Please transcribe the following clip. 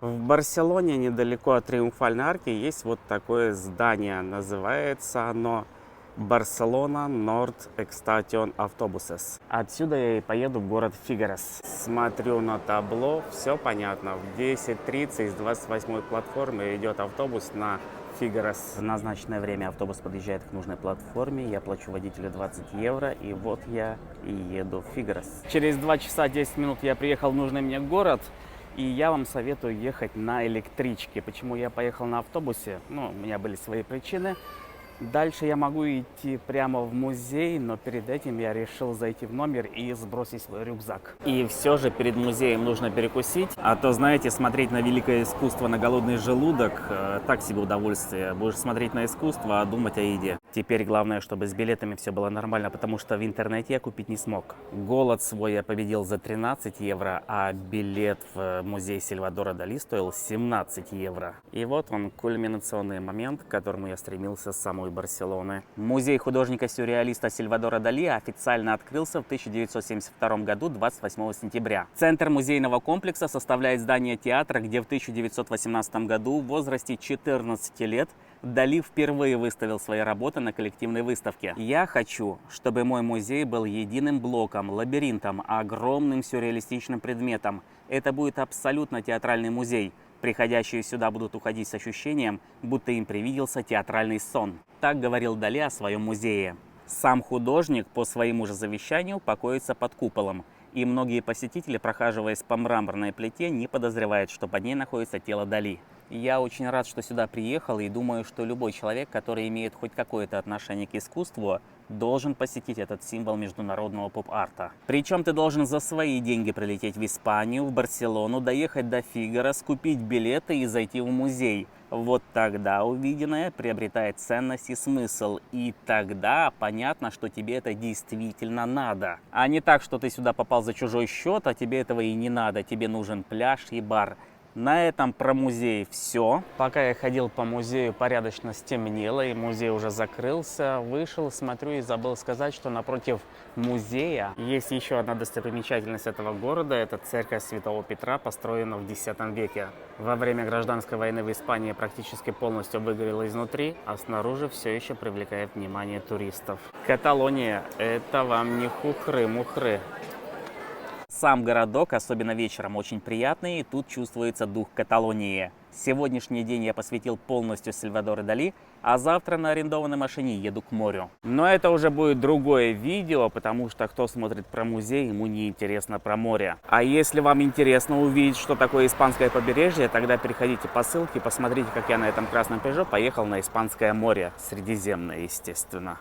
В Барселоне, недалеко от Триумфальной арки, есть вот такое здание. Называется оно Барселона Норд Экстатион Автобусес. Отсюда я и поеду в город Фигарас. Смотрю на табло, все понятно. В 10:30 с 28-й платформы идет автобус на Фигарас. В назначенное время автобус подъезжает к нужной платформе. Я плачу водителю 20 евро, и вот я и еду в Фигарас. Через 2 часа 10 минут я приехал в нужный мне город. И я вам советую ехать на электричке. Почему я поехал на автобусе? Ну, у меня были свои причины. Дальше я могу идти прямо в музей, но перед этим я решил зайти в номер и сбросить свой рюкзак. И все же перед музеем нужно перекусить. А то, знаете, смотреть на великое искусство на голодный желудок так себе удовольствие. Будешь смотреть на искусство, а думать о еде. Теперь главное, чтобы с билетами все было нормально, потому что в интернете я купить не смог. Голод свой я победил за 13 евро, а билет в музей Сальвадора Дали стоил 17 евро. И вот он, кульминационный момент, к которому я стремился с самой Барселоны. Музей художника-сюрреалиста Сальвадора Дали официально открылся в 1972 году, 28 сентября. Центр музейного комплекса составляет здание театра, где в 1918 году в возрасте 14 лет Дали впервые выставил свои работы на коллективной выставке. Я хочу, чтобы мой музей был единым блоком, лабиринтом, огромным сюрреалистичным предметом. Это будет абсолютно театральный музей. Приходящие сюда будут уходить с ощущением, будто им привиделся театральный сон. Так говорил Дали о своем музее. Сам художник по своему же завещанию покоится под куполом. И многие посетители, прохаживаясь по мраморной плите, не подозревают, что под ней находится тело Дали. Я очень рад, что сюда приехал, и думаю, что любой человек, который имеет хоть какое-то отношение к искусству, должен посетить этот символ международного поп-арта. Причем ты должен за свои деньги прилететь в Испанию, в Барселону, доехать до Фигаро, купить билеты и зайти в музей. Вот тогда увиденное приобретает ценность и смысл. И тогда понятно, что тебе это действительно надо. А не так, что ты сюда попал за чужой счет, а тебе этого и не надо. Тебе нужен пляж и бар. На этом про музей все. Пока я ходил по музею, порядочно стемнело, и музей уже закрылся. Вышел, смотрю и забыл сказать, что напротив музея есть еще одна достопримечательность этого города. Это церковь Святого Петра, построена в X веке. Во время гражданской войны в Испании практически полностью выгорела изнутри, а снаружи все еще привлекает внимание туристов. Каталония – это вам не хухры-мухры. Сам городок, особенно вечером, очень приятный, и тут чувствуется дух Каталонии. Сегодняшний день я посвятил полностью Сальвадору Дали, а завтра на арендованной машине еду к морю. Но это уже будет другое видео, потому что кто смотрит про музей, ему не интересно про море. А если вам интересно увидеть, что такое испанское побережье, тогда переходите по ссылке, посмотрите, как я на этом красном Пежо поехал на Испанское море, Средиземное, естественно.